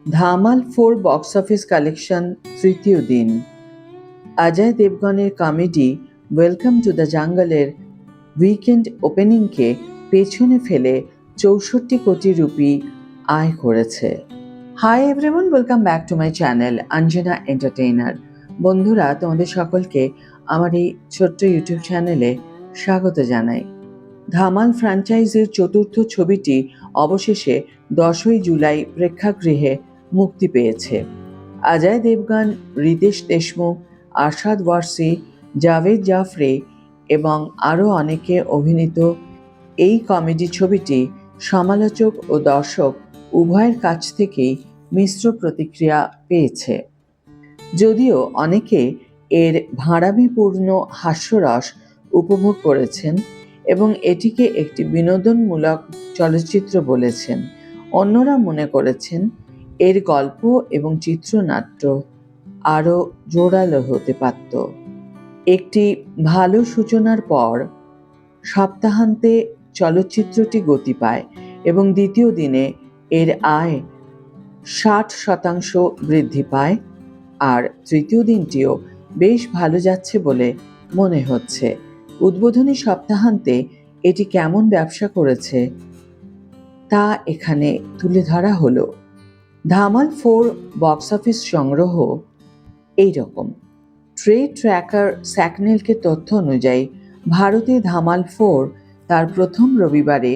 Dhamaal 4 box office collection তৃতীয় দিন। অজয় দেবগনের কমেডি ওয়েলকাম টু দ্য জাঙ্গলের উইকেন্ড ওপেনিংকে পেছনে ফেলে ৬৪ কোটি রুপি আয় করেছে। Hi everyone, welcome back to my channel Anjana entertainer. বন্ধুরা, তোমাদের সকলকে আমার এই ছোট্ট ইউটিউব চ্যানেলে স্বাগত জানাই। ধামাল ফ্র্যাঞ্চাইজির চতুর্থ ছবিটি অবশেষে 10ই জুলাই প্রেক্ষাগৃহে মুক্তি পেয়েছে। অজয় দেবগন, রিতেশ দেশমুখ, আরশাদ ওয়ারসি, জাভেদ জাফরি এবং আরও অনেকে অভিনীত এই কমেডি ছবিটি সমালোচক ও দর্শক উভয়ের কাছ থেকেই মিশ্র প্রতিক্রিয়া পেয়েছে। যদিও অনেকে এর ভাঁড়ামিপূর্ণ হাস্যরস উপভোগ করেছেন এবং এটিকে একটি বিনোদনমূলক চলচ্চিত্র বলেছেন, অন্যরা মনে করেছেন এর গল্প এবং চিত্রনাট্য আরও জোরালো হতে পারত। একটি ভালো সূচনার পর সপ্তাহান্তে চলচ্চিত্রটি গতি পায় এবং দ্বিতীয় দিনে এর আয় 60% বৃদ্ধি পায়, আর তৃতীয় দিনটিও বেশ ভালো যাচ্ছে বলে মনে হচ্ছে। উদ্বোধনী সপ্তাহান্তে এটি কেমন ব্যবসা করেছে তা এখানে তুলে ধরা হলো। ধামাল 4 বক্স অফিস সংগ্রহ এইরকম। ট্রেড ট্র্যাকার স্যাকনেলকে তথ্য অনুযায়ী ভারতে ধামাল 4 তার প্রথম রবিবারে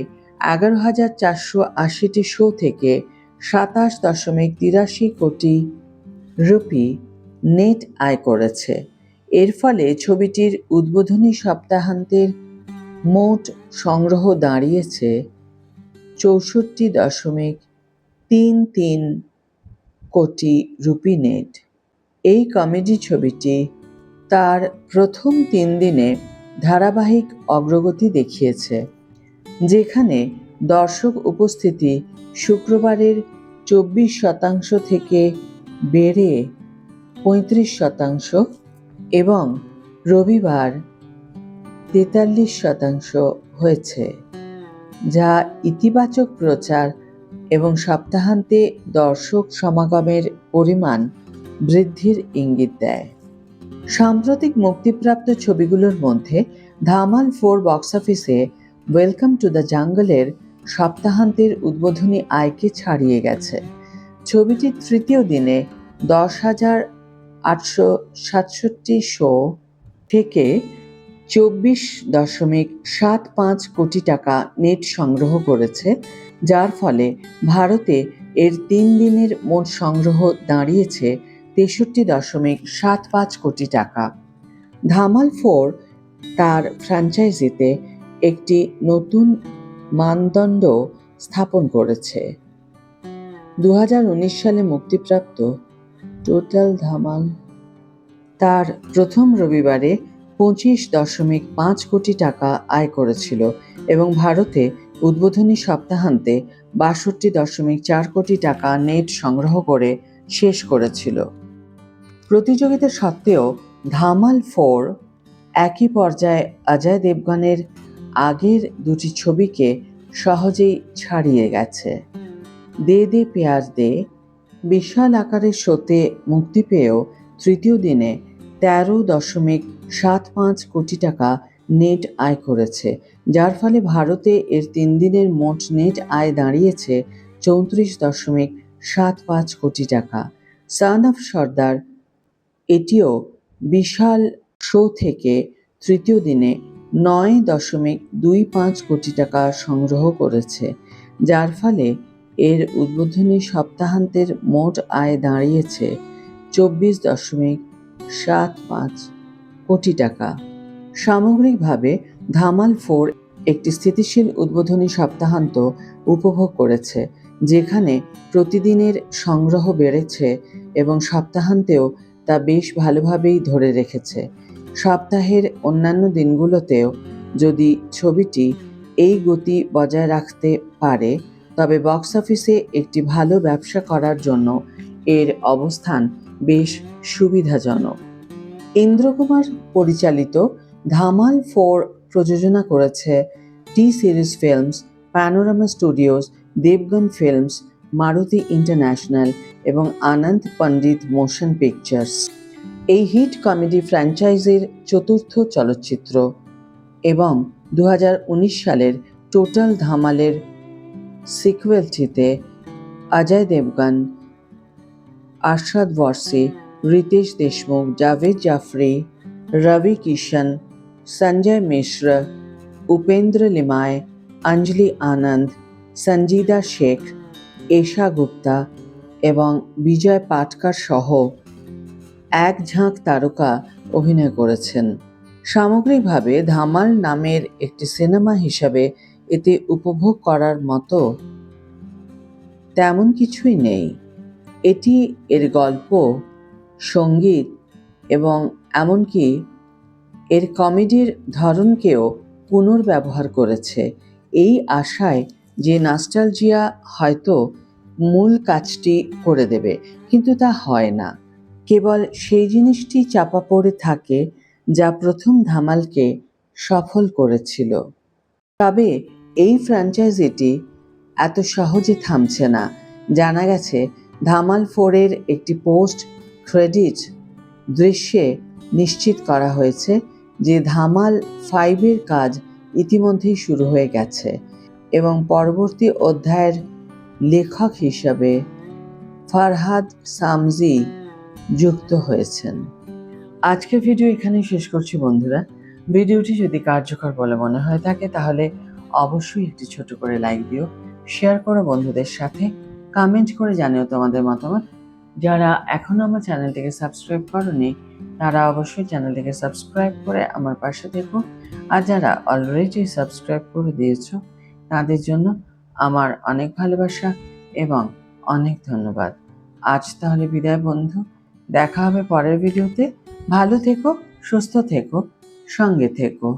11,480টি শো থেকে 27.83 কোটি রুপি নেট আয় করেছে। এর ফলে ছবিটির উদ্বোধনী সপ্তাহান্তের মোট সংগ্রহ দাঁড়িয়েছে 64.33 কোটি রুপি নেট। এই কমেডি ছবিটি তার প্রথম 3 দিনে ধারাবাহিক অগ্রগতি দেখিয়েছে, যেখানে দর্শক উপস্থিতি শুক্রবারের 24% থেকে বেড়ে 35% এবং রবিবার 43% হয়েছে, যা ইতিবাচক প্রচার এবং সপ্তাহান্তে দর্শক সমাগমের পরিমাণ বৃদ্ধির ইঙ্গিত দেয়। সাম্প্রতিক মুক্তিপ্রাপ্ত ছবিগুলোর মধ্যে ধামাল 4 বক্স অফিসে ওয়েলকাম টু দ্য জাঙ্গলের সপ্তাহান্তের উদ্বোধনী আয়কে ছাড়িয়ে গেছে। ছবিটির তৃতীয় দিনে 10,867 শো থেকে 24.75 কোটি টাকা নেট সংগ্রহ করেছে, যার ফলে ভারতে এর 3 দিনের মোট সংগ্রহ দাঁড়িয়েছে 63.75 কোটি টাকা। ধামাল 4 তার ফ্র্যাঞ্চাইজিতে একটি নতুন মানদণ্ড স্থাপন করেছে। 2019 সালে মুক্তিপ্রাপ্ত টোটাল ধামাল তার প্রথম রবিবারে 25.5 কোটি টাকা আয় করেছিল এবং ভারতে উদ্বোধনী সপ্তাহান্তে 62.4 কোটি টাকা নেট সংগ্রহ করে শেষ করেছিল। প্রতিযোগিতা সত্ত্বেও ধামাল 4 একই পর্যায়ে অজয় দেবগনের আগের দুটি ছবিকে সহজেই ছাড়িয়ে গেছে। দে দে প্যার দে বিশাল আকারের শোতে মুক্তি পেয়েও তৃতীয় দিনে 13.75 কোটি টাকা নেট আয় করেছে, যার ফলে ভারতে এর 3 দিনের মোট নেট আয় দাঁড়িয়েছে 34.75 কোটি টাকা। সন অফ সর্দার এটিও বিশাল শো থেকে তৃতীয় দিনে 9.25 কোটি টাকা সংগ্রহ করেছে, যার ফলে এর উদ্বোধনী সপ্তাহান্তের মোট আয় দাঁড়িয়েছে 24.75 কোটি টাকা। সামগ্রিকভাবে ধামাল 4 একটি স্থিতিশীল উদ্বোধনী সপ্তাহান্ত উপভোগ করেছে, যেখানে প্রতিদিনের সংগ্রহ বেড়েছে এবং সপ্তাহান্তেও তা বেশ ভালোভাবেই ধরে রেখেছে। সপ্তাহের অন্যান্য দিনগুলোতেও যদি ছবিটি এই গতি বজায় রাখতে পারে, তবে বক্স অফিসে একটি ভালো ব্যবসা করার জন্য এর অবস্থান বেশ সুবিধাজনক। ইন্দ্রকুমার পরিচালিত ধামাল 4 প্রযোজনা করেছে T series films, Panorama studios, Devgn films, Maruti international এবং আনন্দ পণ্ডিত মোশন পিকচার্স। এই হিট কমেডি ফ্র্যাঞ্চাইজির চতুর্থ চলচ্চিত্র এবং 2019 সালের টোটাল ধামালের সিকুয়েলটিতে অজয় দেবগন, আরশাদ ওয়ারসি, রিতেশ দেশমুখ, জাভেদ জাফরি, রবি কিशन, সঞ্জয় মিশ্র, উপেন্দ্র লিমায়, অঞ্জলি আনন্দ, সঞ্জিদা শেখ, এশা গুপ্তা এবং বিজয় পাটকার সহ এক ঝাঁক তারকা অভিনয় করেছেন। সামগ্রিকভাবে ধামাল নামের একটি সিনেমা হিসাবে এতে উপভোগ করার মতো তেমন কিছুই নেই। এটি এর গল্প, সঙ্গীত এবং এমনকি এর কমেডির ধরনকেও পুনর্ব্যবহার করেছে, এই আশায় যে নস্টালজিয়া হয়তো মূল কাজটি করে দেবে, কিন্তু তা হয় না। কেবল সেই জিনিসটি চাপা পড়ে থাকে যা প্রথম ধামালকে সফল করেছিল। তবে এই ফ্র্যাঞ্চাইজিটি এত সহজে থামছে না। জানা গেছে ধামাল 4-এর একটি পোস্ট ক্রেডিট দৃশ্যে নিশ্চিত করা হয়েছে যে ধামাল 5-এর কাজ ইতিমধ্যেই শুরু হয়ে গেছে এবং পরবর্তী অধ্যায়ের লেখক হিসাবে ফারহাদ সামজি যুক্ত হয়েছেন। আজকের ভিডিও এখানেই শেষ করছি বন্ধুরা। ভিডিওটি যদি কার্যকর বলে মনে হয় থাকে তাহলে অবশ্যই একটি ছোট করে লাইক দিও, শেয়ার করো বন্ধুদের সাথে, কমেন্ট করে জানিও তোমাদের মতামত। যারা এখনো আমার চ্যানেলটিকে সাবস্ক্রাইব করোনি তারা অবশ্যই চ্যানেলটিকে সাবস্ক্রাইব করে আমার পাশে থেকো, আর যারা অলরেডি সাবস্ক্রাইব করে দিয়েছো তাদের জন্য আমার অনেক ভালোবাসা এবং অনেক ধন্যবাদ। আজ তাহলে বিদায় বন্ধু, দেখা হবে পরের ভিডিওতে। ভালো থেকো, সুস্থ থেকো, সঙ্গে থেকো।